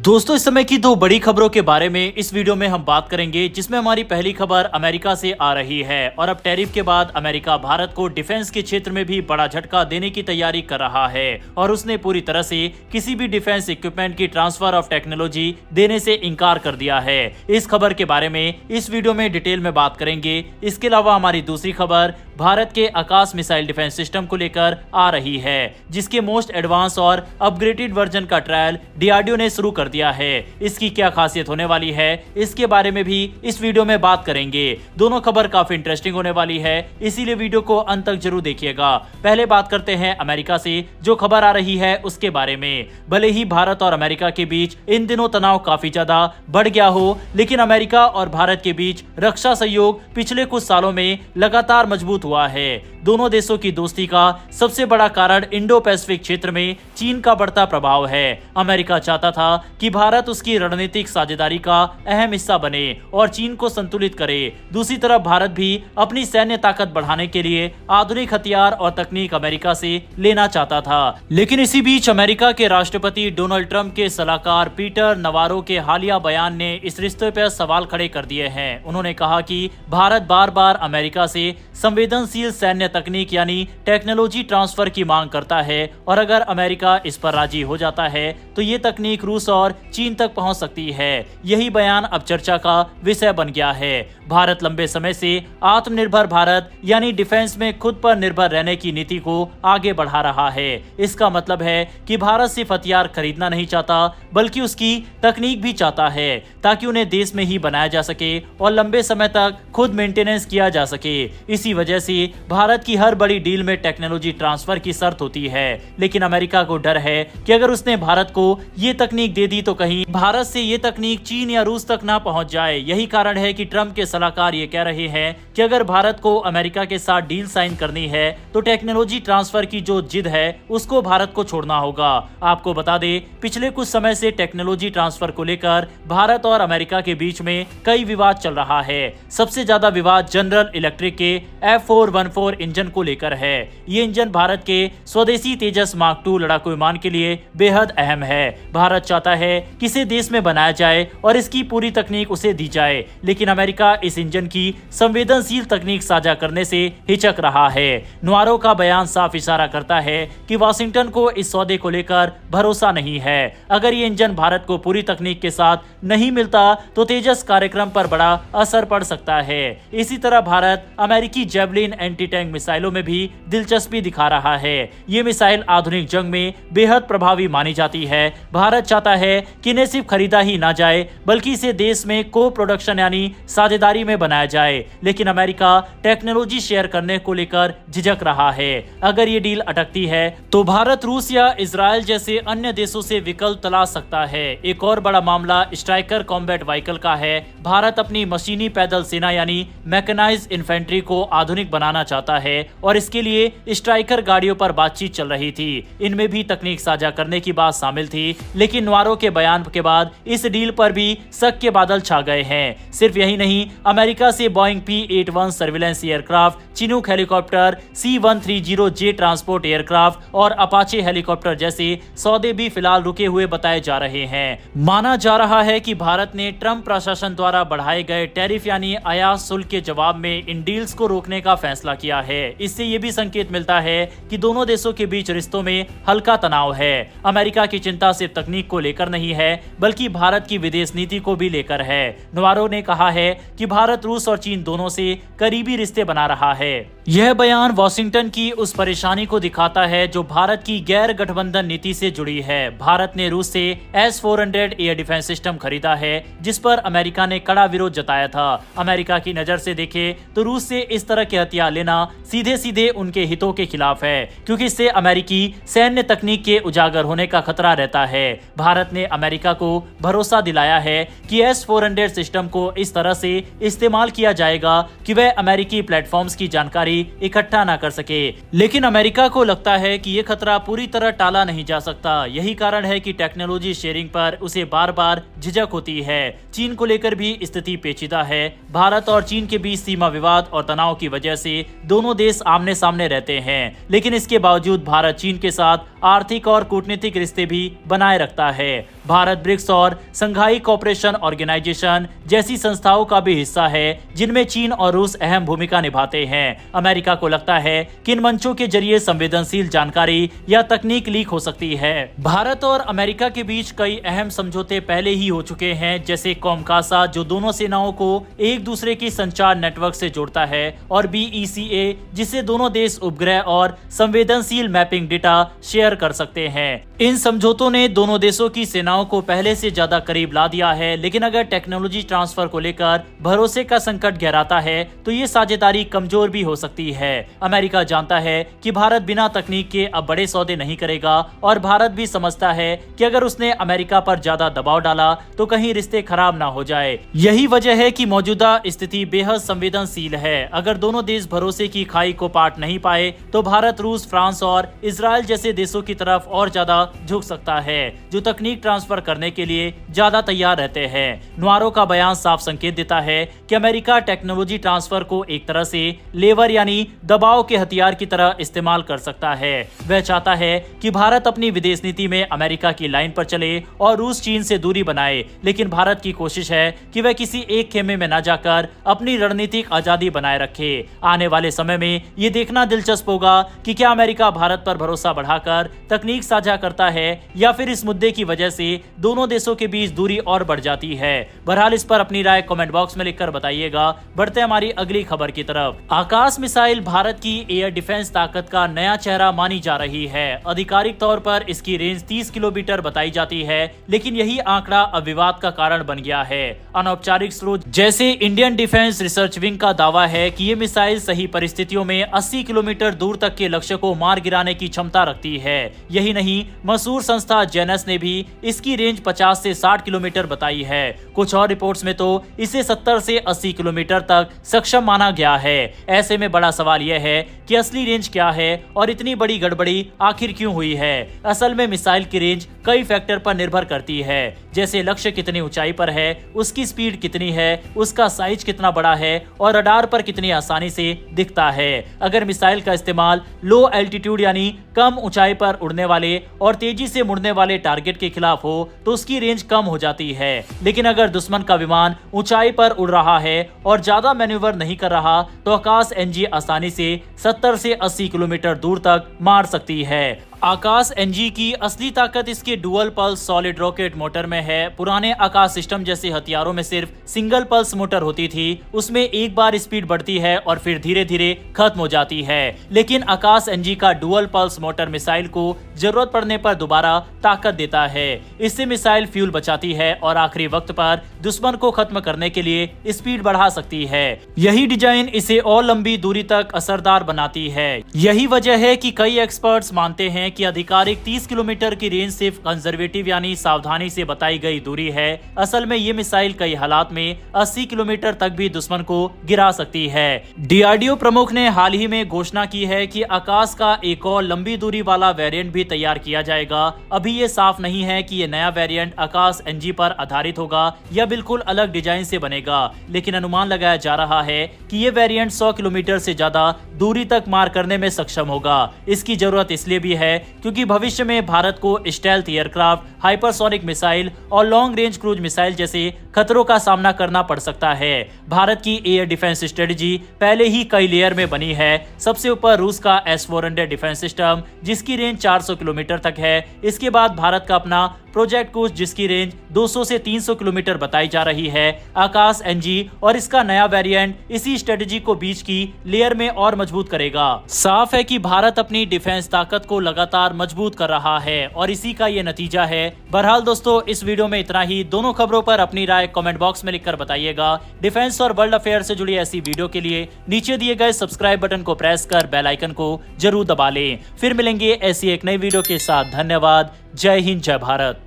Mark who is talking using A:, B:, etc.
A: दोस्तों, इस समय की दो बड़ी खबरों के बारे में इस वीडियो में हम बात करेंगे, जिसमें हमारी पहली खबर अमेरिका से आ रही है। और अब टैरिफ के बाद अमेरिका भारत को डिफेंस के क्षेत्र में भी बड़ा झटका देने की तैयारी कर रहा है और उसने पूरी तरह से किसी भी डिफेंस इक्विपमेंट की ट्रांसफर ऑफ टेक्नोलॉजी देने से इनकार कर दिया है। इस खबर के बारे में इस वीडियो में डिटेल में बात करेंगे। इसके अलावा हमारी दूसरी खबर भारत के आकाश मिसाइल डिफेंस सिस्टम को लेकर आ रही है, जिसके मोस्ट एडवांस और अपग्रेडेड वर्जन का ट्रायल डीआरडीओ ने शुरू कर दिया है। इसकी क्या खासियत होने वाली है, इसके बारे में भी इस वीडियो में बात करेंगे। दोनों खबर काफी इंटरेस्टिंग होने वाली है, इसीलिए वीडियो को अंत तक जरूर देखिएगा। पहले बात करते हैं अमेरिका से जो खबर आ रही है उसके बारे में। भले ही भारत और अमेरिका के बीच इन दिनों तनाव काफी ज्यादा बढ़ गया हो, लेकिन अमेरिका और भारत के बीच रक्षा सहयोग पिछले कुछ सालों में लगातार मजबूत हुआ है। दोनों देशों की दोस्ती का सबसे बड़ा कारण इंडो पैसिफिक क्षेत्र में चीन का बढ़ता प्रभाव है। अमेरिका चाहता था कि भारत उसकी रणनीतिक साझेदारी का अहम हिस्सा बने और चीन को संतुलित करे। दूसरी तरफ भारत भी अपनी सैन्य ताकत बढ़ाने के लिए आधुनिक हथियार और तकनीक अमेरिका से लेना चाहता था। लेकिन इसी बीच अमेरिका के राष्ट्रपति डोनाल्ड ट्रंप के सलाहकार पीटर नवारो के हालिया बयान ने इस रिश्ते पर सवाल खड़े कर दिए हैं। उन्होंने कहा कि भारत बार बार अमेरिका से संवेदनशील सैन्य तकनीक यानी टेक्नोलॉजी ट्रांसफर की मांग करता है और अगर अमेरिका इस पर राजी हो जाता है तो ये तकनीक रूस और चीन तक पहुंच सकती है। यही बयान अब चर्चा का विषय बन गया है। भारत लंबे समय से आत्मनिर्भर भारत यानी डिफेंस में खुद पर निर्भर रहने की नीति को आगे बढ़ा रहा है। इसका मतलब है कि भारत सिर्फ हथियार खरीदना नहीं चाहता, बल्कि उसकी तकनीक भी चाहता है ताकि उन्हें देश में ही बनाया जा सके और लंबे समय तक खुद मेंटेनेंस किया जा सके। इसी वजह से भारत की हर बड़ी डील में टेक्नोलॉजी ट्रांसफर की शर्त होती है। लेकिन अमेरिका को डर है कि अगर उसने भारत को ये तकनीक दे दी तो कहीं भारत से ये तकनीक चीन या रूस तक ना पहुंच जाए। यही कारण है कि ट्रंप के सलाहकार ये कह रहे हैं कि अगर भारत को अमेरिका के साथ डील साइन करनी है तो टेक्नोलॉजी ट्रांसफर की जो जिद है उसको भारत को छोड़ना होगा। आपको बता दें, पिछले कुछ समय से टेक्नोलॉजी ट्रांसफर को लेकर भारत और अमेरिका के बीच में कई विवाद चल रहा है। सबसे ज्यादा विवाद जनरल इलेक्ट्रिक के F414 इंजन को लेकर है। ये इंजन भारत के स्वदेशी तेजस मार्क 2 लड़ाकू विमान के लिए बेहद अहम है। भारत चाहता है कि इसे देश में बनाया जाए और इसकी पूरी तकनीक उसे दी जाए, लेकिन अमेरिका इस इंजन की संवेदनशील तकनीक साझा करने से हिचक रहा है। नुआरो का बयान साफ इशारा करता है कि वाशिंगटन को इस सौदे को लेकर भरोसा नहीं है। अगर ये इंजन भारत को पूरी तकनीक के साथ नहीं मिलता तो तेजस कार्यक्रम पर बड़ा असर पड़ सकता है। इसी तरह भारत अमेरिकी जेवलिन एंटी टैंक मिसाइलों में भी दिलचस्पी दिखा रहा है। ये मिसाइल आधुनिक जंग में बेहद प्रभावी मानी जाती है। भारत चाहता है कि इन्हें सिर्फ खरीदा ही ना जाए, बल्कि इसे देश में को प्रोडक्शन यानी साझेदारी में बनाया जाए। लेकिन अमेरिका टेक्नोलॉजी शेयर करने को लेकर झिझक रहा है। अगर ये डील अटकती है तो भारत रूस या इजराइल जैसे अन्य देशों से विकल्प तलाश सकता है। एक और बड़ा मामला स्ट्राइकर कॉम्बैट व्हीकल का है। भारत अपनी मशीनी पैदल सेना यानी मैकेनाइज्ड इन्फेंट्री को आधुनिक बनाना चाहता है और इसके लिए स्ट्राइकर गाड़ियों पर बातचीत चल रही थी। इनमें भी तकनीक साझा करने की बात शामिल थी, लेकिन नुआरो के बयान के बाद इस डील पर भी शक के बादल छा गए हैं। सिर्फ यही नहीं, अमेरिका से Boeing P-81 surveillance aircraft, Chinook helicopter, C-130J transport aircraft और अपाचे हेलीकॉप्टर जैसे सौदे भी फिलहाल रुके हुए बताए जा रहे हैं। माना जा रहा है कि भारत ने ट्रंप प्रशासन द्वारा बढ़ाए गए टैरिफ यानी आयात शुल्क के जवाब में इन डील्स को रोकने का फैसला किया है। इससे ये भी संकेत मिलता है कि दोनों देशों के बीच रिश्तों में हल्का तनाव है। अमेरिका की चिंता सिर्फ तकनीक को लेकर नहीं है, बल्कि भारत की विदेश नीति को भी लेकर है। नुआरो ने कहा है कि भारत रूस और चीन दोनों से करीबी रिश्ते बना रहा है। यह बयान वॉशिंगटन की उस परेशानी को दिखाता है जो भारत की गैर गठबंधन नीति से जुड़ी है। भारत ने रूस से S-400 एयर डिफेंस सिस्टम खरीदा है, जिस पर अमेरिका ने कड़ा विरोध जताया था। अमेरिका की नजर से देखे तो रूस से इस तरह के हथियार लेना सीधे सीधे उनके हितों के खिलाफ है, क्योंकि इससे अमेरिकी सैन्य तकनीक के उजागर होने का खतरा रहता है। भारत ने अमेरिका को भरोसा दिलाया है कि S-400 सिस्टम को इस तरह से इस्तेमाल किया जाएगा कि वह अमेरिकी प्लेटफॉर्म्स की जानकारी इकट्ठा ना कर सके। लेकिन अमेरिका को लगता है कि यह खतरा पूरी तरह टाला नहीं जा सकता। यही कारण है कि टेक्नोलॉजी शेयरिंग पर उसे बार बार झिझक होती है। चीन को लेकर भी स्थिति पेचीदा है। भारत और चीन के बीच सीमा विवाद और तनाव की वजह से दोनों देश आमने सामने रहते हैं, लेकिन इसके बावजूद भारत चीन के साथ आर्थिक और कूटनीतिक रिश्ते भी बनाए रखता है। भारत ब्रिक्स और संघाई कोऑपरेशन ऑर्गेनाइजेशन जैसी संस्थाओं का भी हिस्सा है, जिनमें चीन और रूस अहम भूमिका निभाते हैं। अमेरिका को लगता है कि इन मंचों के जरिए संवेदनशील जानकारी या तकनीक लीक हो सकती है। भारत और अमेरिका के बीच कई अहम समझौते पहले ही हो चुके हैं, जैसे कॉमकासा जो दोनों सेनाओं को एक दूसरे की संचार नेटवर्क से जोड़ता है, और BECA जिससे दोनों देश उपग्रह और संवेदनशील मैपिंग डेटा शेयर कर सकते हैं। इन समझौतों ने दोनों देशों की सेनाओं को पहले से ज्यादा करीब ला दिया है, लेकिन अगर टेक्नोलॉजी ट्रांसफर को लेकर भरोसे का संकट गहराता है तो ये साझेदारी कमजोर भी हो सकती है। अमेरिका जानता है कि भारत बिना तकनीक के अब बड़े सौदे नहीं करेगा, और भारत भी समझता है कि अगर उसने अमेरिका पर ज्यादा दबाव डाला तो कहीं रिश्ते खराब ना हो जाए। यही वजह है कि मौजूदा स्थिति बेहद संवेदनशील है। अगर दोनों देश भरोसे की खाई को पाट नहीं पाए तो भारत रूस, फ्रांस और इजराइल जैसे देशों की तरफ और ज्यादा झुक सकता है, जो तकनीक ट्रांसफर करने के लिए ज्यादा तैयार रहते हैं। नुआरो का बयान साफ संकेत देता है कि अमेरिका टेक्नोलॉजी ट्रांसफर को एक तरह से लेवर यानी दबाव के हथियार की तरह इस्तेमाल कर सकता है। वह चाहता है कि भारत अपनी विदेश नीति में अमेरिका की लाइन पर चले और रूस चीन से दूरी बनाए, लेकिन भारत की कोशिश है कि वह किसी एक खेमे में न जाकर अपनी रणनीतिक आजादी बनाए रखे। आने वाले समय में ये देखना दिलचस्प होगा कि क्या अमेरिका भारत पर भरोसा बढ़ाकर तकनीक साझा करता है या फिर इस मुद्दे की वजह से दोनों देशों के बीच दूरी और बढ़ जाती है। बहरहाल इस पर अपनी राय कमेंट बॉक्स में लिखकर बताइएगा। बढ़ते हैं हमारी अगली खबर की तरफ। आकाश मिसाइल भारत की एयर डिफेंस ताकत का नया चेहरा मानी जा रही है। आधिकारिक तौर पर इसकी रेंज 30 किलोमीटर बताई जाती है, लेकिन यही आंकड़ा अब विवाद का कारण बन गया है। अनौपचारिक स्रोत जैसे इंडियन डिफेंस रिसर्च विंग का दावा है कि ये मिसाइल सही परिस्थितियों में 80 किलोमीटर दूर तक के लक्ष्य को मार गिराने की क्षमता रखती है। यही नहीं, मशहूर संस्था जेनस ने भी इसकी रेंज 50 से 60 किलोमीटर बताई है। कुछ और रिपोर्ट्स में तो इसे 70 से 80 किलोमीटर तक सक्षम माना गया है। ऐसे में बड़ा सवाल यह है कि असली रेंज क्या है और इतनी बड़ी गड़बड़ी आखिर क्यों हुई है। असल में मिसाइल की रेंज कई फैक्टर पर निर्भर करती है, जैसे लक्ष्य कितनी ऊंचाई पर है, उसकी स्पीड कितनी है, उसका साइज कितना बड़ा है और रडार पर कितनी आसानी से दिखता है। अगर मिसाइल का इस्तेमाल लो एल्टीट्यूड यानी कम ऊंचाई पर उड़ने वाले और तेजी से मुड़ने वाले टारगेट के खिलाफ हो तो उसकी रेंज कम हो जाती है, लेकिन अगर दुश्मन का विमान ऊंचाई पर उड़ रहा है और ज्यादा मैन्यूवर नहीं कर रहा तो आकाश NG आसानी से 70 से 80 किलोमीटर दूर तक मार सकती है। आकाश NG की असली ताकत इसके dual pulse solid rocket motor में है। पुराने आकाश सिस्टम जैसे हथियारों में सिर्फ सिंगल पल्स मोटर होती थी, उसमें एक बार स्पीड बढ़ती है और फिर धीरे धीरे खत्म हो जाती है, लेकिन आकाश NG का डुअल पल्स मोटर मिसाइल को जरूरत पड़ने पर दोबारा ताकत देता है। इससे मिसाइल फ्यूल बचाती है और आखिरी वक्त पर दुश्मन को खत्म करने के लिए स्पीड बढ़ा सकती है। यही डिजाइन इसे और लंबी दूरी तक असरदार बनाती है। यही वजह है कि कई एक्सपर्ट्स मानते हैं कि आधिकारिक 30 किलोमीटर की रेंज सिर्फ कंजर्वेटिव यानी सावधानी से बताई गई दूरी है। असल में ये मिसाइल कई हालात में 80 किलोमीटर तक भी दुश्मन को गिरा सकती है। DRDO प्रमुख ने हाल ही में घोषणा की है कि आकाश का एक और लंबी दूरी वाला वेरिएंट भी तैयार किया जाएगा। अभी ये साफ नहीं है कि ये नया वेरिएंट आकाश NG पर आधारित होगा या बिल्कुल अलग डिजाइन से बनेगा, लेकिन अनुमान लगाया जा रहा है कि ये वेरिएंट 100 किलोमीटर से ज्यादा दूरी तक मार करने में सक्षम होगा। इसकी जरूरत इसलिए भी है क्योंकि भविष्य में भारत को स्टेल्थ एयरक्राफ्ट, हाइपरसोनिक मिसाइल और लॉन्ग रेंज क्रूज मिसाइल जैसे खतरों का सामना करना पड़ सकता है। भारत की एयर डिफेंस स्ट्रेटजी पहले ही कई लेयर में बनी है। सबसे ऊपर रूस का S-400 डिफेंस सिस्टम जिसकी रेंज 400 किलोमीटर तक है। इसके बाद भारत का अपना प्रोजेक्ट कुछ जिसकी रेंज 200 से 300 किलोमीटर बताई जा रही है। आकाश NG और इसका नया वेरिएंट इसी स्ट्रेटजी को बीच की लेयर में और मजबूत करेगा। साफ है कि भारत अपनी डिफेंस ताकत को लगातार मजबूत कर रहा है और इसी का ये नतीजा है। बहरहाल दोस्तों, इस वीडियो में इतना ही। दोनों खबरों पर अपनी राय कमेंट बॉक्स में लिखकर बताइएगा। डिफेंस और वर्ल्ड अफेयर से जुड़ी ऐसी वीडियो के लिए नीचे दिए गए सब्सक्राइब बटन को प्रेस कर बेल आइकन को जरूर दबा लें। फिर मिलेंगे ऐसी एक नई वीडियो के साथ। धन्यवाद। जय हिंद, जय भारत।